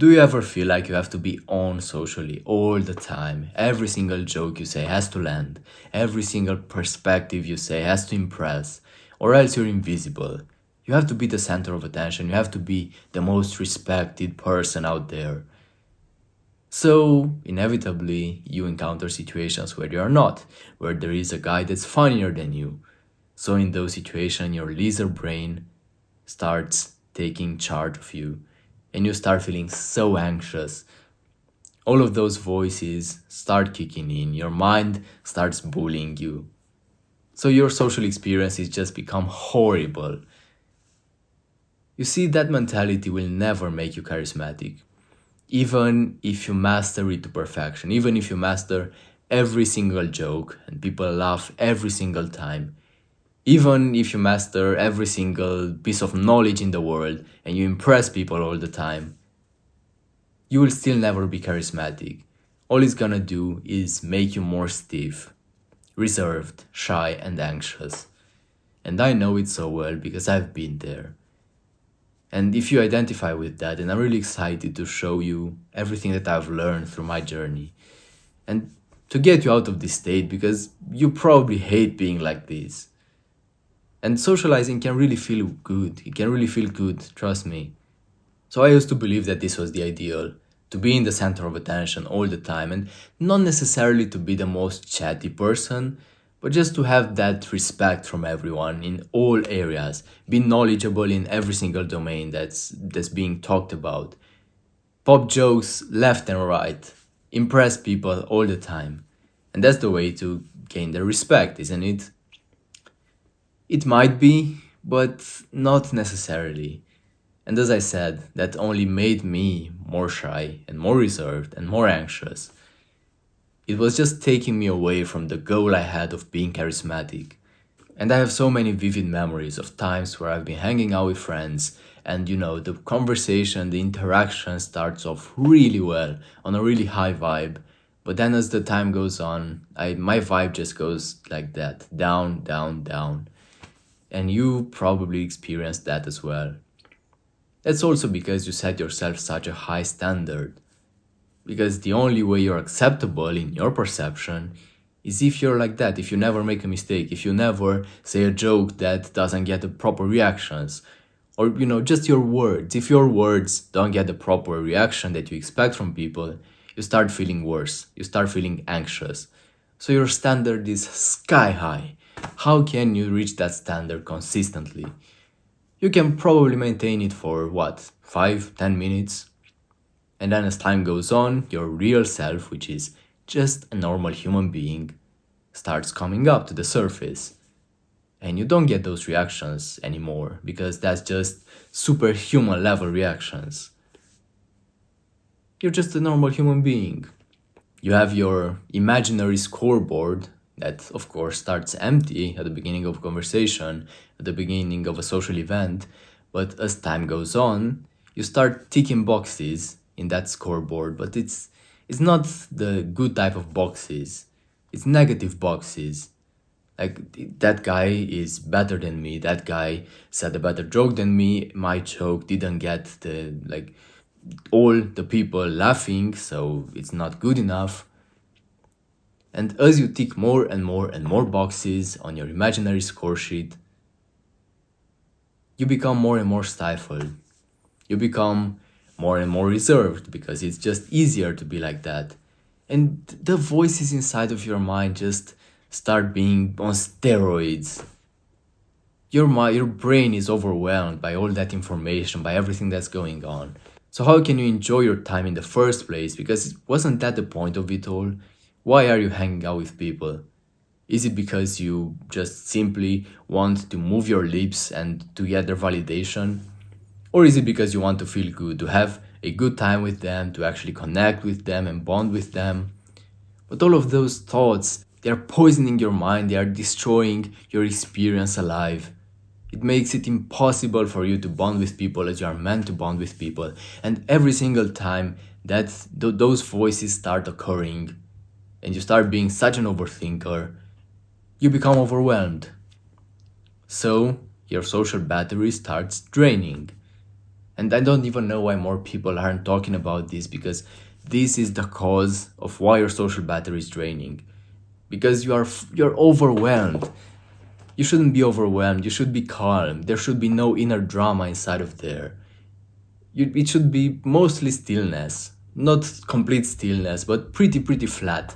Do you ever feel like you have to be on socially all the time? Every single joke you say has to land. Every single perspective you say has to impress, or else you're invisible. You have to be the center of attention. You have to be the most respected person out there. So, inevitably, you encounter situations where you are not, where there is a guy that's funnier than you. So, in those situations, your lizard brain starts taking charge of you, and you start feeling so anxious. All of those voices start kicking in, your mind starts bullying you. So, your social experiences just become horrible. You see, that mentality will never make you charismatic. Even if you master it to perfection, even if you master every single joke and people laugh every single time, even if you master every single piece of knowledge in the world and you impress people all the time, you will still never be charismatic. All it's gonna do is make you more stiff, reserved, shy, and anxious. And I know it so well because I've been there. And if you identify with that, then I'm really excited to show you everything that I've learned through my journey. And to get you out of this state because you probably hate being like this. And socializing can really feel good. It can really feel good, trust me. So I used to believe that this was the ideal, to be in the center of attention all the time and not necessarily to be the most chatty person, but just to have that respect from everyone in all areas, be knowledgeable in every single domain that's being talked about. Pop jokes left and right, impress people all the time. And that's the way to gain their respect, isn't it? It might be, but not necessarily. And as I said, that only made me more shy and more reserved and more anxious. It was just taking me away from the goal I had of being charismatic. And I have so many vivid memories of times where I've been hanging out with friends and the conversation, the interaction starts off really well, on a really high vibe. But then as the time goes on, my vibe just goes like that, down, down, down. And you probably experienced that as well. That's also because you set yourself such a high standard. Because the only way you're acceptable in your perception is if you're like that, if you never make a mistake, if you never say a joke that doesn't get the proper reactions. Or, just your words. If your words don't get the proper reaction that you expect from people, you start feeling worse. You start feeling anxious. So your standard is sky high. How can you reach that standard consistently? You can probably maintain it for 5, 10 minutes? And then as time goes on, your real self, which is just a normal human being, starts coming up to the surface. And you don't get those reactions anymore because that's just superhuman level reactions. You're just a normal human being. You have your imaginary scoreboard that, of course, starts empty at the beginning of a conversation, at the beginning of a social event, but as time goes on, you start ticking boxes in that scoreboard, but it's not the good type of boxes. It's negative boxes. Like, that guy is better than me, that guy said a better joke than me, my joke didn't get all the people laughing, so it's not good enough. And as you tick more and more and more boxes on your imaginary score sheet, you become more and more stifled. You become more and more reserved because it's just easier to be like that. And the voices inside of your mind just start being on steroids. Your brain is overwhelmed by all that information, by everything that's going on. So how can you enjoy your time in the first place? Because wasn't that the point of it all? Why are you hanging out with people? Is it because you just simply want to move your lips and to get their validation? Or is it because you want to feel good, to have a good time with them, to actually connect with them and bond with them? But all of those thoughts, they are poisoning your mind, they are destroying your experience alive. It makes it impossible for you to bond with people as you are meant to bond with people. And every single time that those voices start occurring, and you start being such an overthinker, you become overwhelmed. So your social battery starts draining. And I don't even know why more people aren't talking about this, because this is the cause of why your social battery is draining. Because you're overwhelmed. You shouldn't be overwhelmed. You should be calm. There should be no inner drama inside of there. It should be mostly stillness. Not complete stillness, but pretty flat.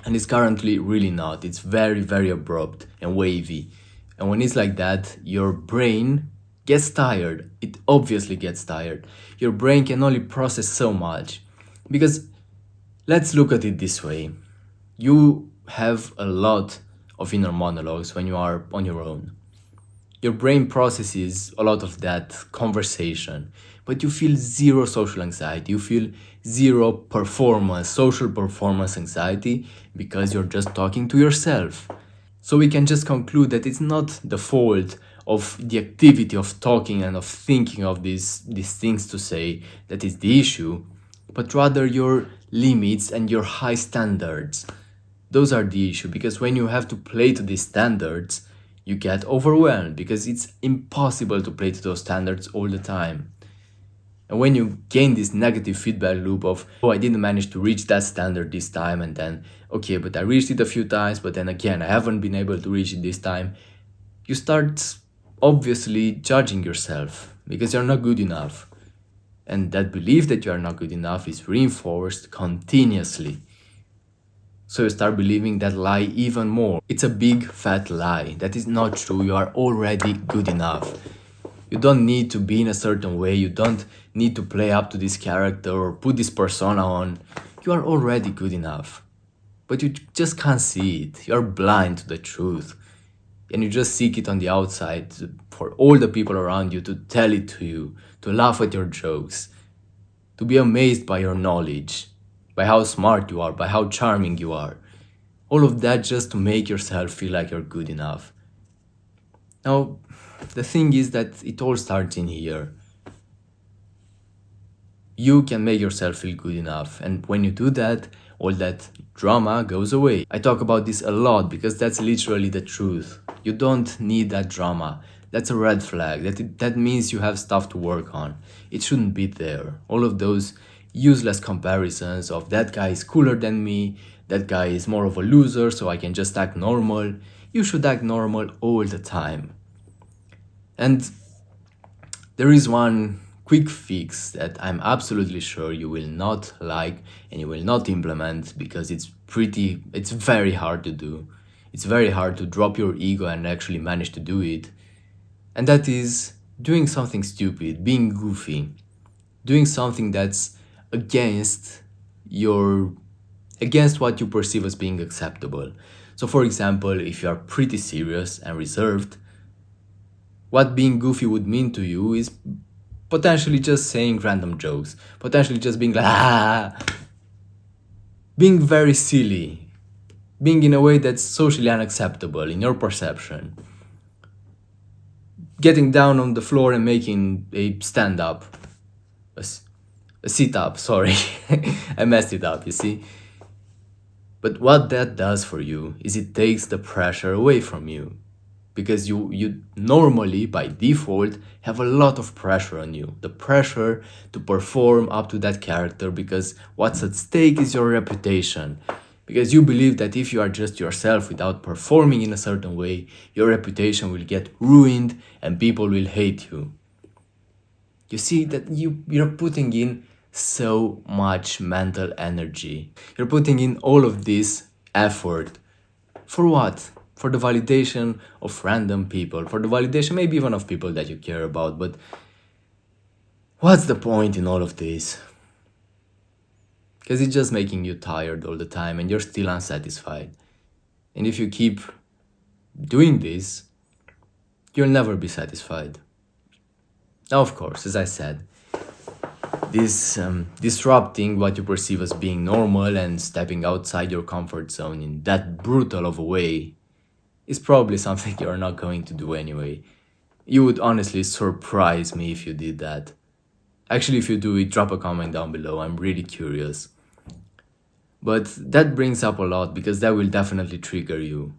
And it's currently really not. It's very abrupt and wavy. And when it's like that, your brain gets tired. It obviously gets tired. Your brain can only process so much. Because let's look at it this way. You have a lot of inner monologues when you are on your own. Your brain processes a lot of that conversation, but you feel zero social anxiety. You feel zero social performance anxiety, because you're just talking to yourself. So we can just conclude that it's not the fault of the activity of talking and of thinking of these things to say that is the issue, but rather your limits and your high standards. Those are the issue, because when you have to play to these standards, you get overwhelmed, because it's impossible to play to those standards all the time. And when you gain this negative feedback loop of, oh, I didn't manage to reach that standard this time, and then, okay, but I reached it a few times, but then again, I haven't been able to reach it this time, you start obviously judging yourself because you're not good enough. And that belief that you are not good enough is reinforced continuously. So you start believing that lie even more. It's a big fat lie. That is not true. You are already good enough. You don't need to be in a certain way. You don't need to play up to this character or put this persona on. You are already good enough. But you just can't see it. You're blind to the truth. And you just seek it on the outside for all the people around you to tell it to you, to laugh at your jokes, to be amazed by your knowledge, by how smart you are, by how charming you are. All of that just to make yourself feel like you're good enough. Now, the thing is that it all starts in here. You can make yourself feel good enough, and when you do that, all that drama goes away. I talk about this a lot because that's literally the truth. You don't need that drama. That's a red flag. That means you have stuff to work on. It shouldn't be there. All of those useless comparisons of that guy is cooler than me, that guy is more of a loser, so I can just act normal. You should act normal all the time. And there is one quick fix that I'm absolutely sure you will not like and you will not implement, because it's very hard to do. It's very hard to drop your ego and actually manage to do it. And that is doing something stupid, being goofy, doing something that's against what you perceive as being acceptable. So for example, if you are pretty serious and reserved, what being goofy would mean to you is potentially just saying random jokes, potentially just being like, being very silly, being in a way that's socially unacceptable in your perception, getting down on the floor and making a stand-up, a sit-up, sorry, I messed it up, you see. But what that does for you is it takes the pressure away from you. Because you normally, by default, have a lot of pressure on you. The pressure to perform up to that character, because what's at stake is your reputation. Because you believe that if you are just yourself without performing in a certain way, your reputation will get ruined and people will hate you. You see that you're putting in so much mental energy. You're putting in all of this effort. For what? For the validation of random people, for the validation maybe even of people that you care about, but what's the point in all of this? Because it's just making you tired all the time and you're still unsatisfied. And if you keep doing this, you'll never be satisfied. Now, of course, as I said, this disrupting what you perceive as being normal and stepping outside your comfort zone in that brutal of a way is probably something you're not going to do anyway. You would honestly surprise me if you did that. Actually, if you do it, drop a comment down below. I'm really curious. But that brings up a lot, because that will definitely trigger you.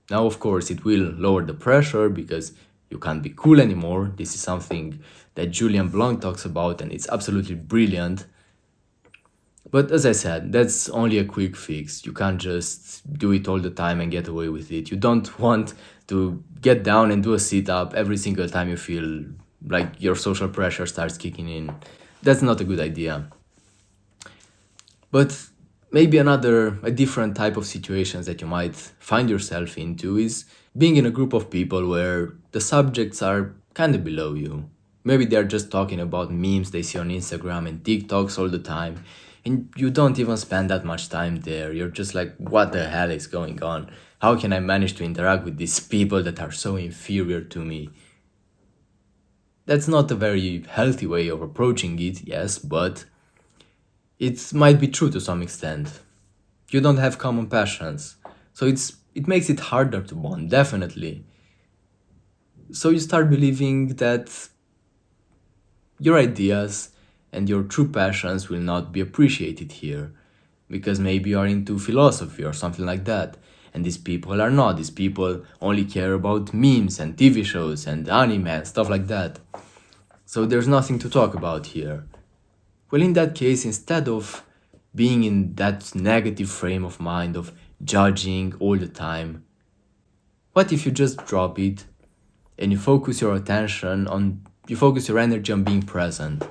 Now, of course, it will lower the pressure because you can't be cool anymore. This is something that Julian Blanc talks about, and it's absolutely brilliant. But as I said, that's only a quick fix. You can't just do it all the time and get away with it. You don't want to get down and do a sit up every single time you feel like your social pressure starts kicking in. That's not a good idea. But maybe a different type of situations that you might find yourself into is being in a group of people where the subjects are kind of below you. Maybe they're just talking about memes they see on Instagram and TikToks all the time, and you don't even spend that much time there. You're just like, what the hell is going on? How can I manage to interact with these people that are so inferior to me? That's not a very healthy way of approaching it, yes, but it might be true to some extent. You don't have common passions, so it makes it harder to bond, definitely. So you start believing that your ideas and your true passions will not be appreciated here, because maybe you are into philosophy or something like that, and these people are not. These people only care about memes and TV shows and anime and stuff like that. So there's nothing to talk about here. Well, in that case, instead of being in that negative frame of mind of judging all the time, what if you just drop it and you focus your energy on being present,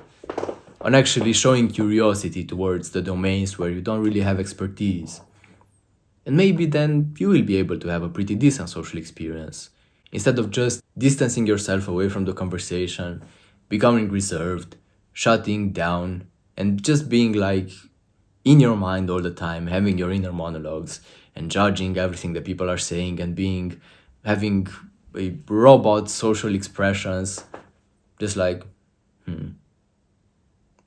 on actually showing curiosity towards the domains where you don't really have expertise? And maybe then you will be able to have a pretty decent social experience. Instead of just distancing yourself away from the conversation, becoming reserved, shutting down, and just being like in your mind all the time, having your inner monologues and judging everything that people are saying and having a robot social expressions, just like,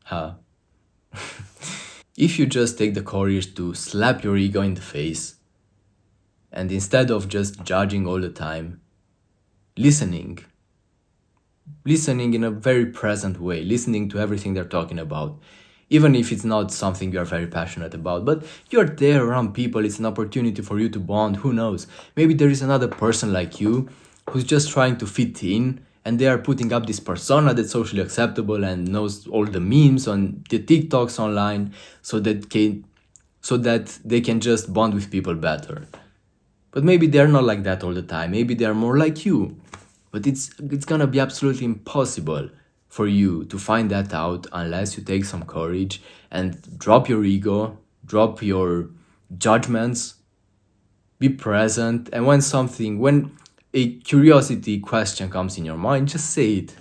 huh. If you just take the courage to slap your ego in the face, and instead of just judging all the time, listening in a very present way, listening to everything they're talking about, even if it's not something you're very passionate about, but you're there around people, it's an opportunity for you to bond, who knows? Maybe there is another person like you who's just trying to fit in, and they are putting up this persona that's socially acceptable and knows all the memes on the TikToks online, so that they can just bond with people better. But maybe they're not like that all the time. Maybe they're more like you. But it's gonna be absolutely impossible for you to find that out unless you take some courage and drop your ego, drop your judgments, be present, and when a curiosity question comes in your mind, just say it.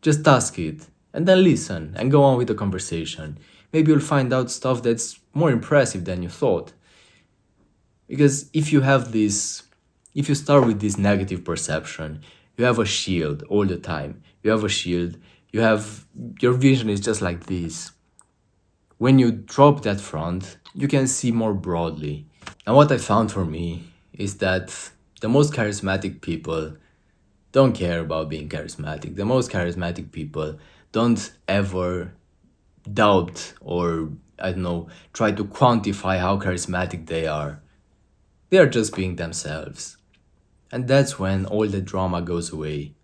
Just ask it, and then listen, and go on with the conversation. Maybe you'll find out stuff that's more impressive than you thought. Because if you start with this negative perception, you have a shield all the time. You have a shield, your vision is just like this. When you drop that front, you can see more broadly. And what I found for me is that the most charismatic people don't care about being charismatic. The most charismatic people don't ever doubt or, I don't know, try to quantify how charismatic they are. They are just being themselves. And that's when all the drama goes away.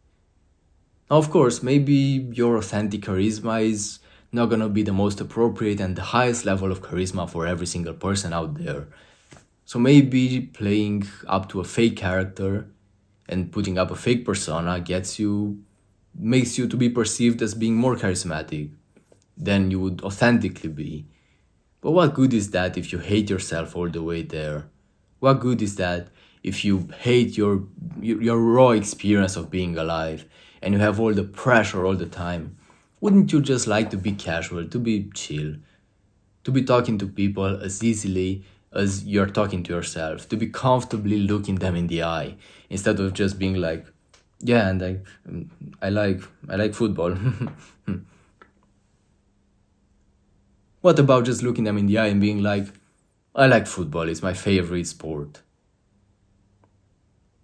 Now, of course, maybe your authentic charisma is not gonna be the most appropriate and the highest level of charisma for every single person out there. So maybe playing up to a fake character and putting up a fake persona makes you to be perceived as being more charismatic than you would authentically be. But what good is that if you hate yourself all the way there? What good is that if you hate your raw experience of being alive and you have all the pressure all the time? Wouldn't you just like to be casual, to be chill, to be talking to people as easily as you're talking to yourself, to be comfortably looking them in the eye instead of just being like, yeah, and I like football. What about just looking them in the eye and being like, I like football, it's my favorite sport?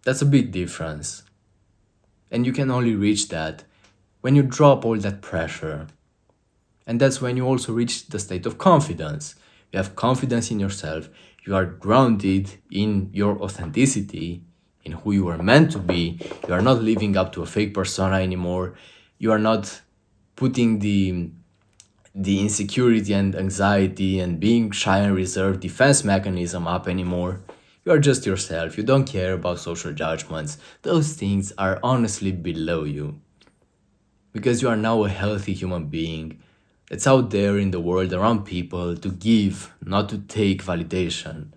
That's a big difference. And you can only reach that when you drop all that pressure. And that's when you also reach the state of confidence. You have confidence in yourself, you are grounded in your authenticity, in who you are meant to be. You are not living up to a fake persona anymore. You are not putting the insecurity and anxiety and being shy and reserved defense mechanism up anymore. You are just yourself. You don't care about social judgments. Those things are honestly below you. Because you are now a healthy human being that's out there in the world around people to give, not to take validation.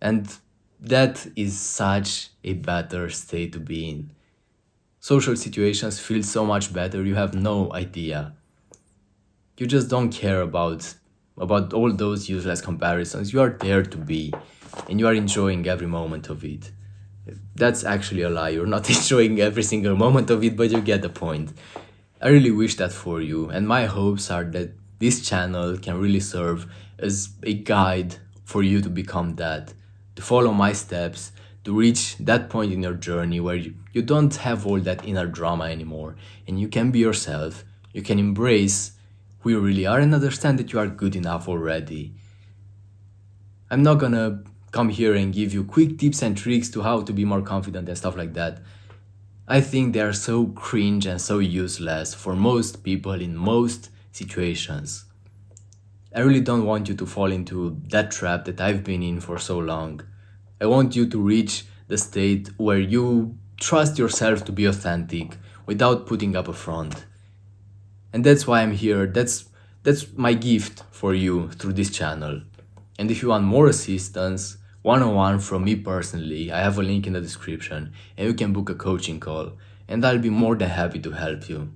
And that is such a better state to be in. Social situations feel so much better, you have no idea. You just don't care about all those useless comparisons. You are there to be, and you are enjoying every moment of it. That's actually a lie. You're not enjoying every single moment of it, but you get the point. I really wish that for you, and my hopes are that this channel can really serve as a guide for you to become that, to follow my steps, to reach that point in your journey where you don't have all that inner drama anymore, and you can be yourself, you can embrace who you really are and understand that you are good enough already. I'm not gonna come here and give you quick tips and tricks to how to be more confident and stuff like that. I think they are so cringe and so useless for most people in most situations. I really don't want you to fall into that trap that I've been in for so long. I want you to reach the state where you trust yourself to be authentic without putting up a front. And that's why I'm here. That's my gift for you through this channel. And if you want more assistance, one-on-one from me personally, I have a link in the description and you can book a coaching call and I'll be more than happy to help you.